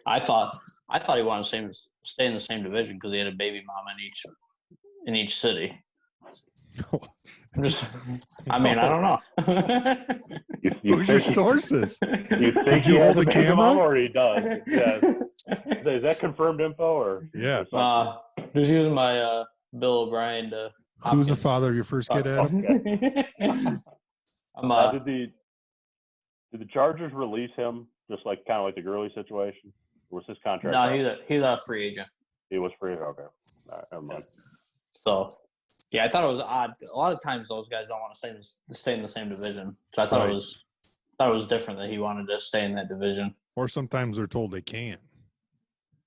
I thought he wanted to stay in the same division because he had a baby mom in each city. I mean, I don't know. Who's your sources? You think Did you hold the camera? Or he does? Yeah. Is that confirmed info or? Yeah. Just using my Bill O'Brien to. Who's the father of your first kid, Adam? Did the Chargers release him just kind of like the Gurley situation? Or was his contract? No, he's a free agent. He was free. Okay. All right, never mind. So, yeah, I thought it was odd. A lot of times those guys don't want to stay in the same division. So I thought it was different that he wanted to stay in that division. Or sometimes they're told they can't.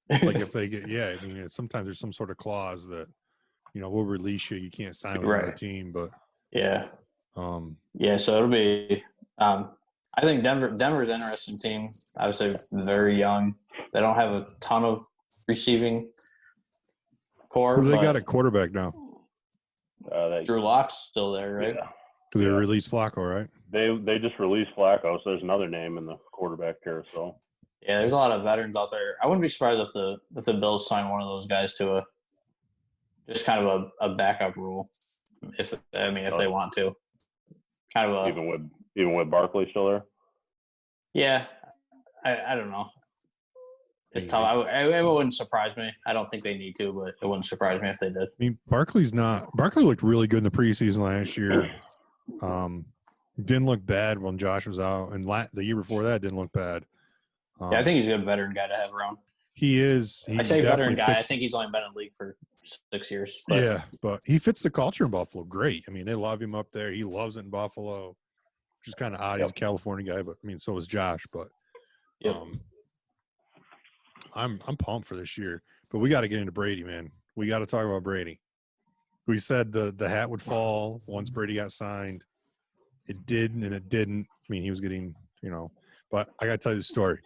Like if they get, I mean, sometimes there's some sort of clause that, we'll release you. You can't sign with another team, but yeah. So it'll be. I think Denver's an interesting team. Obviously, very young. They don't have a ton of receiving core. Who do they got at quarterback now? Drew Lock's still there, right? Yeah. Do they release Flacco, right? They just released Flacco, so there's another name in the quarterback carousel. Yeah, there's a lot of veterans out there. I wouldn't be surprised if the Bills sign one of those guys to just kind of a backup rule, if they want to. Kind of even with Barkley still there. Yeah, I don't know. It's tough. It wouldn't surprise me. I don't think they need to, but it wouldn't surprise me if they did. I mean, Barkley looked really good in the preseason last year. Didn't look bad when Josh was out, and the year before that didn't look bad. I think he's a good veteran guy to have around. He is. I say veteran guy. I think he's only been in the league for 6 years. But. Yeah, but he fits the culture in Buffalo great. I mean, they love him up there. He loves it in Buffalo, which is kind of odd. He's a California guy, but I mean, so is Josh. But I'm pumped for this year. But we got to get into Brady, man. We got to talk about Brady. We said the hat would fall once Brady got signed. It did, and it didn't. I mean, he was getting, but I got to tell you the story.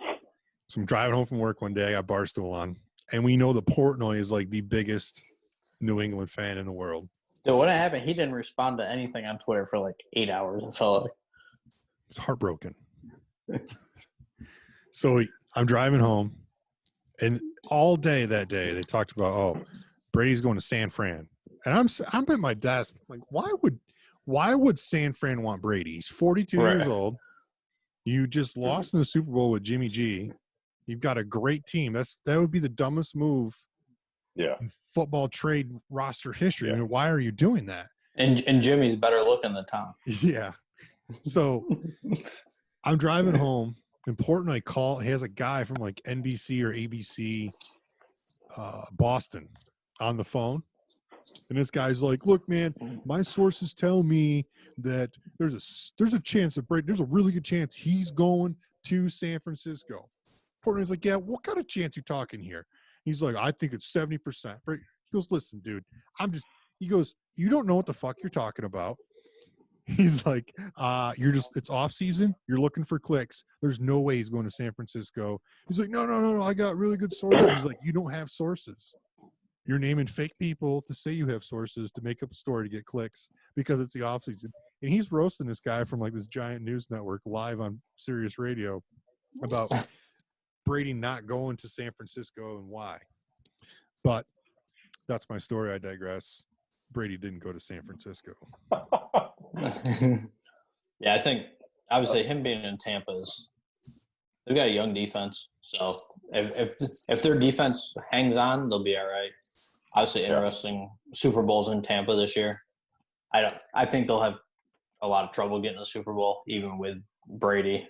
So I'm driving home from work one day. I got Barstool on, and we know that Portnoy is like the biggest New England fan in the world. Dude, what happened? He didn't respond to anything on Twitter for like 8 hours. It felt like. It's heartbroken. So I'm driving home, and all day that day they talked about, Brady's going to San Fran, and I'm at my desk like, why would San Fran want Brady? He's 42 years old. You just lost in the Super Bowl with Jimmy G. You've got a great team. That would be the dumbest move. Yeah. In football trade roster history. Yeah. I mean, why are you doing that? And Jimmy's better looking than Tom. Yeah. So I'm driving home. Importantly, he has a guy from like NBC or ABC Boston on the phone. And this guy's like, look, man, my sources tell me that there's a chance that there's a really good chance he's going to San Francisco. Portnoy's like, yeah, what kind of chance you talking here? He's like, I think it's 70%. He goes, listen, dude, he goes, you don't know what the fuck you're talking about. He's like, it's off season. You're looking for clicks. There's no way he's going to San Francisco. He's like, no. I got really good sources. He's like, you don't have sources. You're naming fake people to say you have sources to make up a story to get clicks because it's the off season. And he's roasting this guy from like this giant news network live on Sirius Radio about Brady not going to San Francisco and why. But that's my story. I digress. Brady didn't go to San Francisco. Yeah, I think obviously him being in Tampa they've got a young defense. So if their defense hangs on, they'll be all right. Obviously, interesting Super Bowls in Tampa this year. I think they'll have a lot of trouble getting the Super Bowl, even with Brady.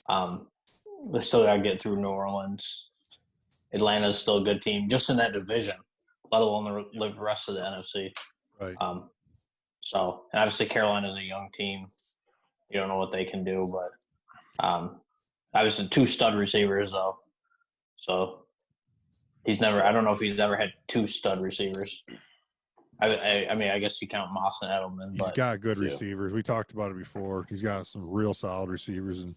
They still got to get through New Orleans. Atlanta's still a good team, just in that division, let alone the rest of the NFC. Right. So, and obviously, Carolina's a young team. You don't know what they can do, but obviously 2 stud receivers, though. So, I don't know if he's ever had 2 stud receivers. I mean, I guess you count Moss and Edelman. He's got good receivers. We talked about it before. He's got some real solid receivers. And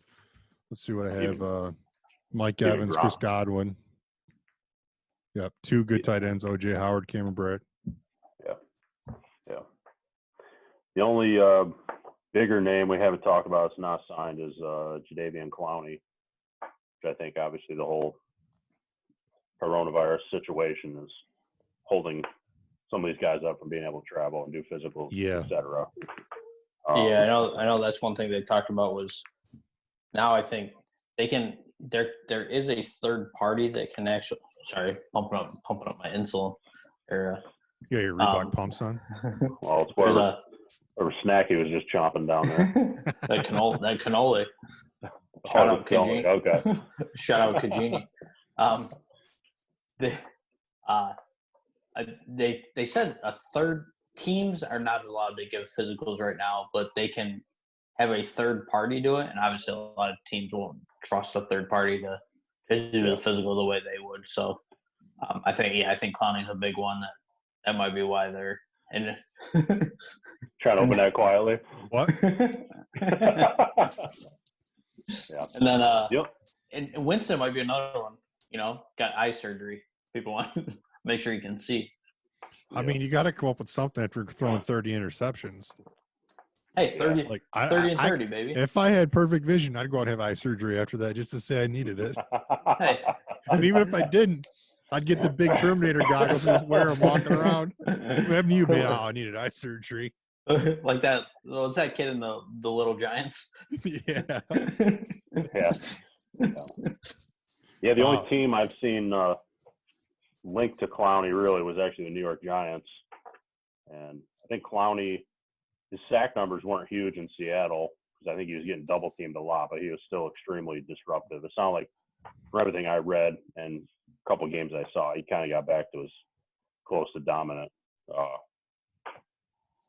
let's see what I have. Mike Evans, Chris Godwin. Yep. 2 good tight ends, O.J. Howard, Cameron Brett. Yeah. The only bigger name we haven't talked about that's not signed is Jadeveon Clowney, which I think obviously the whole coronavirus situation is holding some of these guys up from being able to travel and do physicals, et cetera. I know that's one thing they talked about was now I think they can there is a third party that can actually pumping up my insulin. Your Reebok pumps on. Well, it's whatever Snacky was just chomping down there. that cannoli. Shout out Kajini. Okay. Shout out Kajini. They said teams are not allowed to give physicals right now, but they can have a third party do it, and obviously a lot of teams won't trust a third party to do the physical the way they would. So I think Clowney's a big one that might be why they're in trying to open that quietly. What? And then and Winston might be another one. Got eye surgery. People want to make sure you can see. I mean, you got to come up with something after throwing 30 interceptions. Hey, 30, 30 and 30, baby. If I had perfect vision, I'd go out and have eye surgery after that just to say I needed it. Hey. And even if I didn't, I'd get the big Terminator goggles and just wear them walking around. What happened to you, man? Oh, I needed eye surgery. Like that. Was that kid in the Little Giants? Yeah. Yeah, the only team I've seen linked to Clowney really was actually the New York Giants. And I think Clowney, his sack numbers weren't huge in Seattle because I think he was getting double teamed a lot, but he was still extremely disruptive. It sounded like, from everything I read and a couple of games I saw, he kind of got back to his close to dominant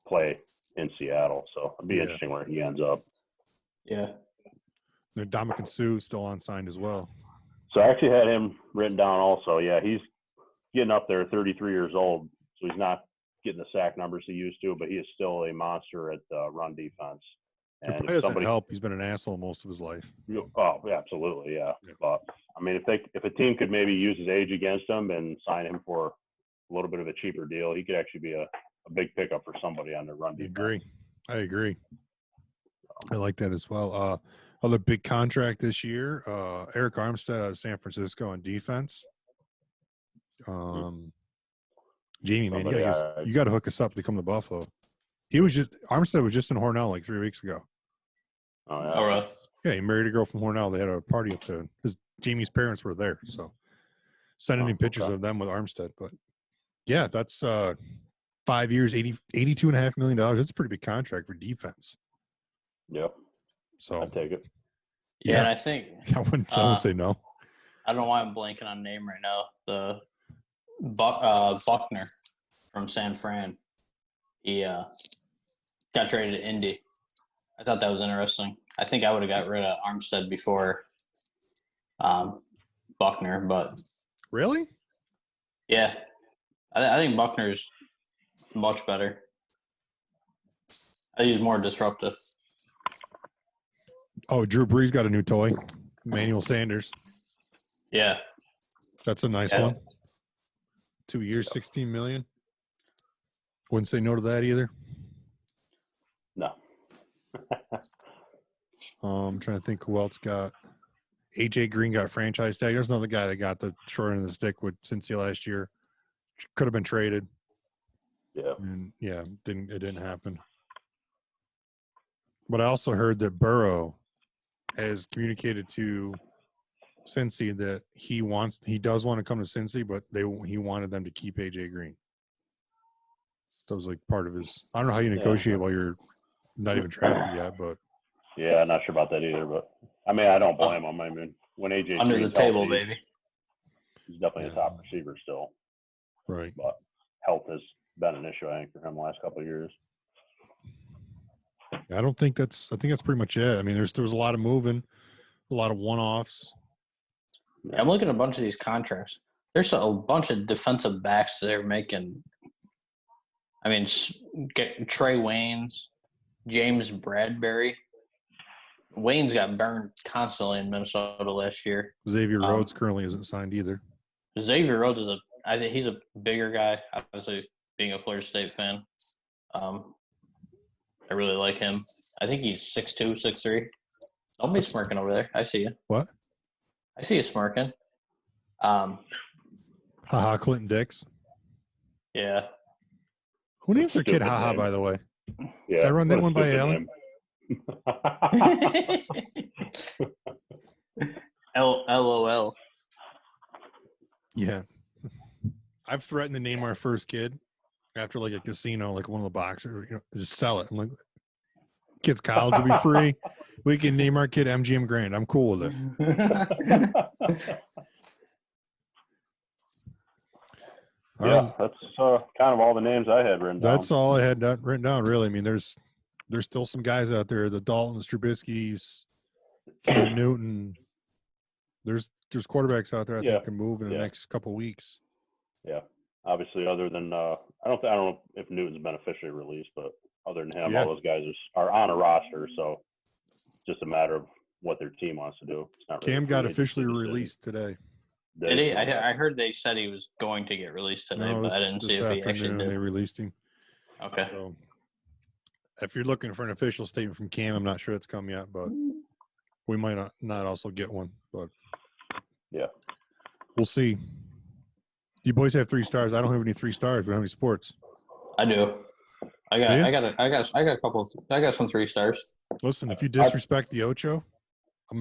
play in Seattle. So it'd be interesting where he ends up. Yeah. Dominican Sue still unsigned as well. So I actually had him written down also. Yeah, he's getting up there, 33 years old, so he's not getting the sack numbers he used to, but he is still a monster at run defense. And it doesn't help. He's been an asshole most of his life. Oh, yeah, absolutely, yeah. But I mean, if a team could maybe use his age against him and sign him for a little bit of a cheaper deal, he could actually be a a big pickup for somebody on their run defense. I agree. I like that as well. Other big contract this year, Eric Armstead out of San Francisco on defense. Jamie, man, you got to hook us up to come to Buffalo. Armstead was just in Hornell like 3 weeks ago. Oh, yeah. All right. Yeah, he married a girl from Hornell. They had a party up there. Jamie's parents were there, so sending in pictures of them with Armstead. But yeah, that's 5 years, $82.5 million. That's a pretty big contract for defense. Yep. So I'd take it. Yeah, and I think I wouldn't say no. I don't know why I'm blanking on name right now. The Buckner from San Fran. He got traded to Indy. I thought that was interesting. I think I would have got rid of Armstead before Buckner, but Really? yeah, I think Buckner's much better. I think he's more disruptive. Oh, Drew Brees got a new toy, Emmanuel Sanders. Yeah, That's a nice one. 2 years, $16 million. Wouldn't say no to that either. No. I'm trying to think who else got. AJ Green got franchise tag. There's another guy that got the short end of the stick with Cincy last year. Could have been traded. Yeah. And yeah, it didn't happen. But I also heard that Burrow has communicated to Cincy that he does want to come to Cincy, but he wanted them to keep AJ Green. That was like part of his. I don't know how you negotiate while you're not even drafted yet, but yeah, I'm not sure about that either. But I mean, I don't blame him. I mean, when AJ under the table, baby. He's definitely a top receiver still. Right. But health has been an issue, I think, for him the last couple of years. I think that's pretty much it. I mean, there was a lot of moving, a lot of one-offs. Yeah, I'm looking at a bunch of these contracts. There's a bunch of defensive backs they're making. I mean, Trey Waynes, James Bradbury. Wayne's got burned constantly in Minnesota last year. Xavier Rhodes currently isn't signed either. Xavier Rhodes I think he's a bigger guy, obviously being a Florida State fan. I really like him. I think he's 6'2", 6'3". Don't be smirking over there. I see you. What? I see you smirking. Haha, Clinton Dix. Yeah. Who names their kid Haha, by the way? Yeah. Did I run that one by Alan? LOL. Yeah. I've threatened to name our first kid after like a casino, like one of the boxers, just sell it. I'm like, kid's college will be free. We can name our kid MGM Grand. I'm cool with it. That's kind of all the names I had written down. That's all I had written down, really. I mean, there's still some guys out there, the Daltons, Trubiskys, Cam Newton. There's quarterbacks out there I think can move in the next couple of weeks. Yeah. Obviously, other than I don't know if Newton's been officially released, but other than him, all those guys are on a roster, so it's just a matter of what their team wants to do. It's not really Cam got officially released today. Did he? I heard they said he was going to get released today, but I didn't see if he actually did. They released him. Okay. So, if you're looking for an official statement from Cam, I'm not sure it's come yet, but we might not also get one. But yeah, we'll see. You boys have 3 stars. I don't have any 3 stars. We don't have any sports. I do. I got a couple. I got some 3 stars. Listen, if you disrespect the Ocho,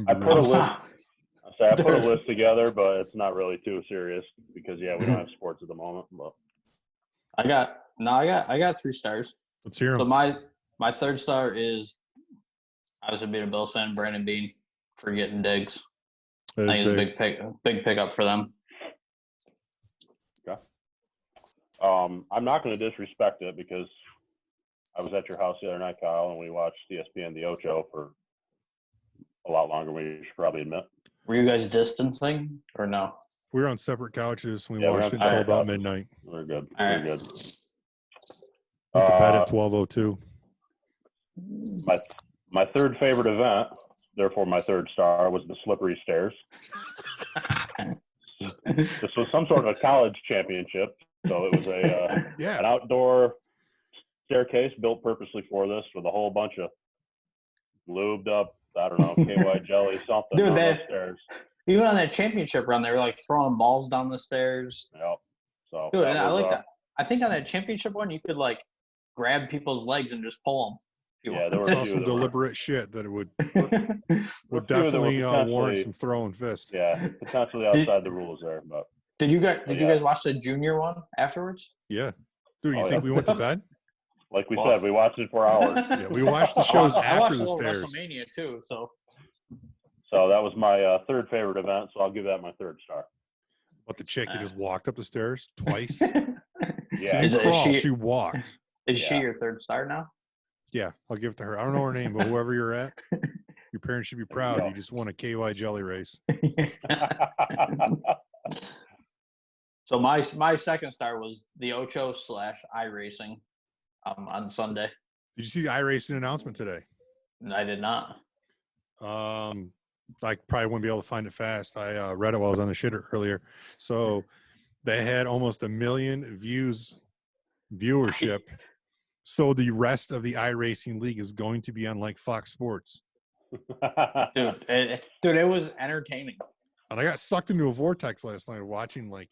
I put a list together, but it's not really too serious because we don't have sports at the moment. But I got 3 stars. Let's hear them. So my 3rd star is obviously being a Bills fan, Brandon Beane for getting Diggs. I think it's a big pickup for them. Okay. I'm not going to disrespect it because I was at your house the other night, Kyle, and we watched ESPN The Ocho for a lot longer than we should probably admit. Were you guys distancing or no? We were on separate couches. We watched it until about midnight. We're good. We're good. Went to bed at 12:02. My 3rd favorite event, therefore my 3rd star, was the slippery stairs. This was some sort of a college championship, so it was an outdoor staircase built purposely for this with a whole bunch of lubed up, I don't know, KY jelly, something Dude, on the stairs. Even on that championship run, they were like throwing balls down the stairs. Yep. So dude, I like that. I think on that championship one, you could like grab people's legs and just pull them. Yeah, there were some deliberate shit that it would definitely warrant some throwing fist. Yeah, potentially outside the rules there. But did you guys watch the junior one afterwards? Yeah. Dude, you think we went to bed? Like we said, we watched it for hours. Yeah, we watched the shows after the stairs. WrestleMania too, so that was my third favorite event, so I'll give that my 3rd star. But the chick that just walked up the stairs twice? Yeah. She walked. Is she your 3rd star now? Yeah, I'll give it to her. I don't know her name, but whoever you're at, your parents should be proud. You just won a KY jelly race. So my 2nd star was the Ocho / iRacing on Sunday. Did you see the iRacing announcement today? I did not. I probably wouldn't be able to find it fast. I read it while I was on the shitter earlier. So they had almost 1 million viewership. So the rest of the iRacing league is going to be on like Fox Sports. Dude, it was entertaining. And I got sucked into a vortex last night watching like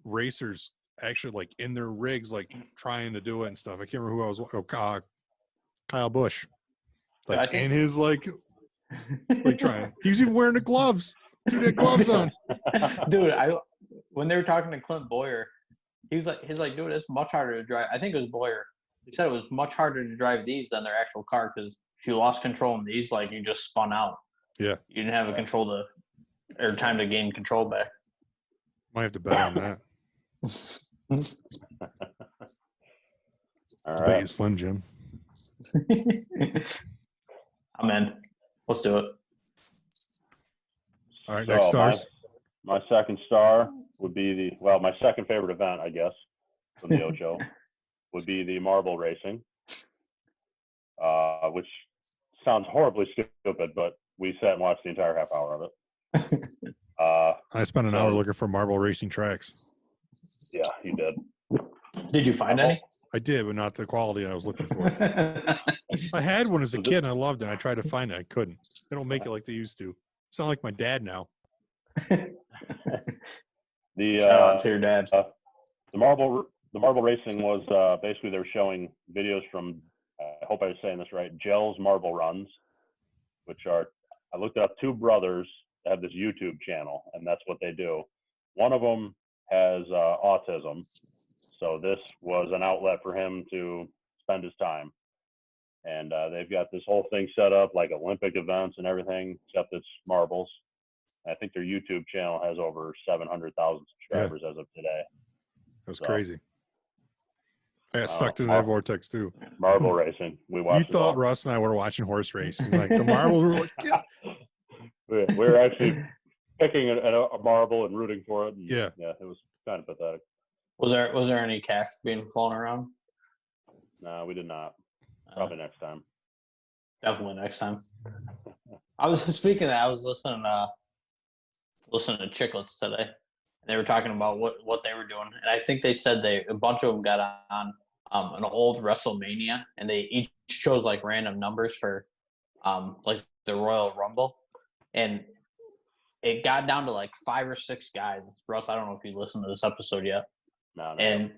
racers actually like in their rigs, like trying to do it and stuff. I can't remember who I was. Kyle Busch, like in his like trying. He was even wearing the gloves. Dude had gloves on. Dude, when they were talking to Clint Boyer, he's like, dude, it's much harder to drive. I think it was Boyer. He said it was much harder to drive these than their actual car because if you lost control in these, like you just spun out. Yeah. You didn't have time to gain control back. Might have to bet on that. All right. Bet you Slim Jim. I'm in. Let's do it. All right, next stars. My 2nd star would be my 2nd favorite event, I guess, from the Ocho, would be the marble racing, which sounds horribly stupid, but we sat and watched the entire half hour of it. I spent an hour looking for marble racing tracks. Yeah, you did. Did you find any? I did, but not the quality I was looking for. I had one as a kid, and I loved it. I tried to find it. I couldn't. They don't make it like they used to. Sound like my dad now. Shout out to your dad. The marble racing was basically they were showing videos from, I hope I was saying this right, Gels Marble Runs, which are, I looked up 2 brothers that have this YouTube channel, and that's what they do. One of them has autism, so this was an outlet for him to spend his time. And they've got this whole thing set up like Olympic events and everything, except it's marbles. I think their YouTube channel has over 700,000 subscribers as of today. That was crazy. I got sucked into that vortex too. Marble racing. We watched. You thought Russ and I were watching horse racing, like the marbles were like, yeah. We were actually picking a marble and rooting for it. And, yeah, it was kind of pathetic. Was there any cash being flown around? No, we did not. Probably next time. Definitely next time. I was speaking of that. I was listening to Chicklets today, and they were talking about what they were doing, and I think they said a bunch of them got on an old WrestleMania, and they each chose like random numbers for like the Royal Rumble, and it got down to like 5 or 6 guys. Russ, I don't know if you listened to this episode yet. No. And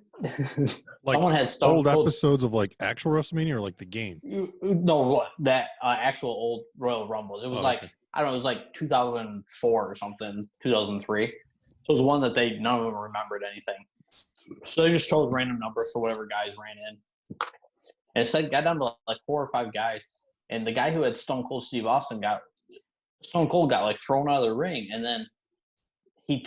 like someone had Stone old Cold episodes of like actual WrestleMania or like the game. No, that actual old Royal Rumbles. It was I don't know. It was like 2004 or something, 2003. So it was one that none of them remembered anything. So they just chose random numbers for whatever guys ran in. And it said got down to like 4 or 5 guys, and the guy who had Stone Cold Steve Austin got like thrown out of the ring, and then he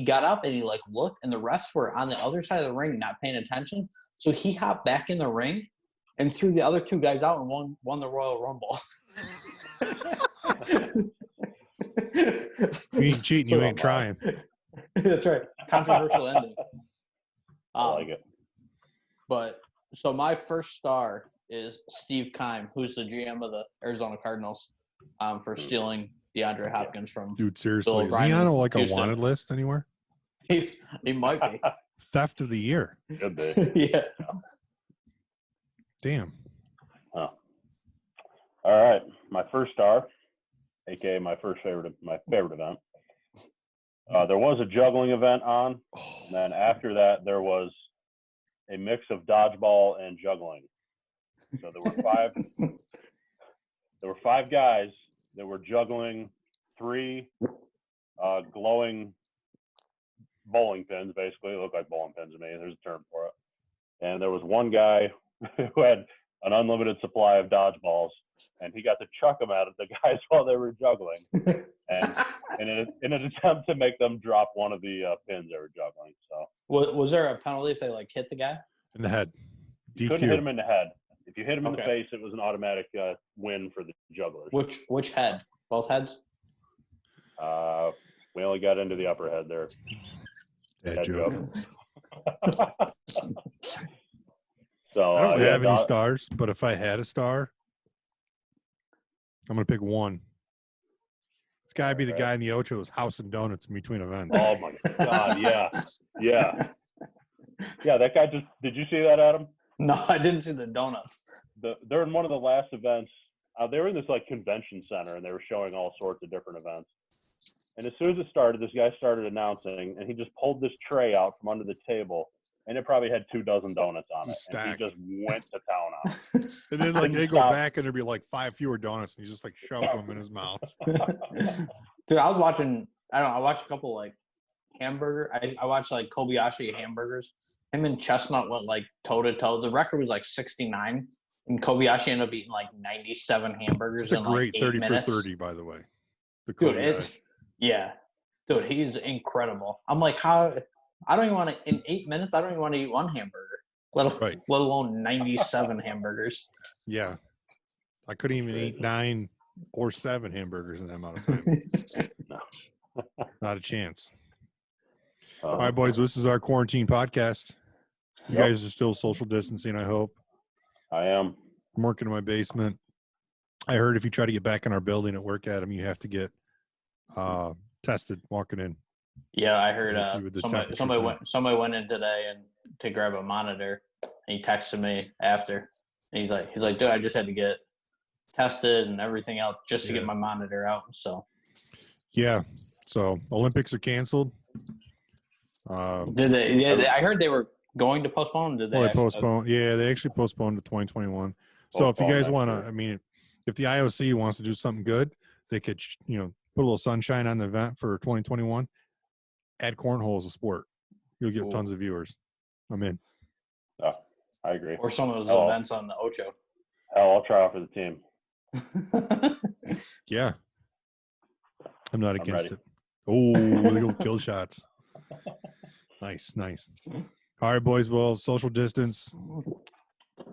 got up and he like looked, and the rest were on the other side of the ring not paying attention. So he hopped back in the ring and threw the other 2 guys out and won the Royal Rumble. You ain't cheating, you ain't trying. That's right. Controversial ending. I like it. But so my first star is Steve Keim, who's the GM of the Arizona Cardinals, for stealing DeAndre Hopkins from Dude, seriously. Bill Is he O'Brien on in a Houston. wanted list anywhere? He might be. Theft of the year. Could be. Yeah. Damn. Oh. All right. My first star, aka my favorite event. There was a juggling event on, and then after that there was a mix of dodgeball and juggling. So there were five guys that were juggling 3 glowing bowling pins. Basically, they look like bowling pins to me. There's a term for it. And there was one guy who had an unlimited supply of dodgeballs, and he got to chuck them at the guys while they were juggling, and in an attempt to make them drop one of the pins they were juggling. So was there a penalty if they like hit the guy in the head? You couldn't hit him in the head. If you hit him in the face, it was an automatic win for the jugglers. Which head? Both heads? We only got into the upper head there. Bad joke. So I don't have any stars, but if I had a star, I'm gonna pick one. It's gotta be the guy in the Ocho's house and donuts in between events. Oh my God! Yeah. That guy just. Did you see that, Adam? No, I didn't see the donuts. They're in one of the last events. They were in this like convention center, and they were showing all sorts of different events. And as soon as it started, this guy started announcing, and he just pulled this tray out from under the table, and it probably had 24 donuts on it. And he just went to town on it. And then like they go back, and there'd be like 5 fewer donuts, and he's just like shoving them in his mouth. Dude, I was watching. I watched a couple like hamburger. I watched like Kobayashi hamburgers. Him and Chestnut went like toe to toe. The record was like 69, and Kobayashi ended up eating like 97 hamburgers. It's a great like 30 minutes. for 30, by the way. Dude, he's incredible. I'm like, how? I don't even want to. In 8 minutes, I don't even want to eat one hamburger, let alone 97 hamburgers. Yeah, I couldn't even eat 9 or 7 hamburgers in that amount of time. No. Not a chance. All right, boys, this is our quarantine podcast. You guys are still social distancing, I hope. I am. I'm working in my basement. I heard if you try to get back in our building at work, Adam, you have to get tested walking in. Yeah, I heard somebody went in today and to grab a monitor, and he texted me after. And he's like, dude, I just had to get tested and everything else just to get my monitor out. So yeah, so Olympics are canceled. Did they? Yeah, I heard they were going to postpone. Did they? They postponed. Yeah, they actually postponed to 2021. So if you guys want to, I mean, if the IOC wants to do something good, they could, put a little sunshine on the event for 2021. Add cornhole as a sport. You'll get tons of viewers. I'm in. Oh, I agree. Or some of those events on the Ocho. Hell, I'll try out for the team. Yeah. I'm not against it. Oh, little kill shots. Nice. All right, boys. Well, social distance.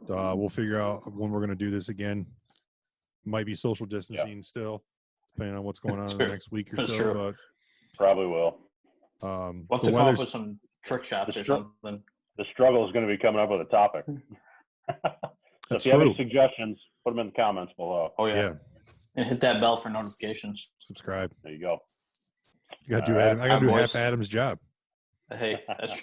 We'll figure out when we're going to do this again. Might be social distancing still, depending on what's going on in the next week or so. But probably will. We'll have to come up with some trick shots or something. The struggle is going to be coming up with a topic. So if you have any suggestions, put them in the comments below. Oh, yeah. And hit that bell for notifications. Subscribe. There you go. You got to do Adam. I got to do half Adam's job. Hey, that's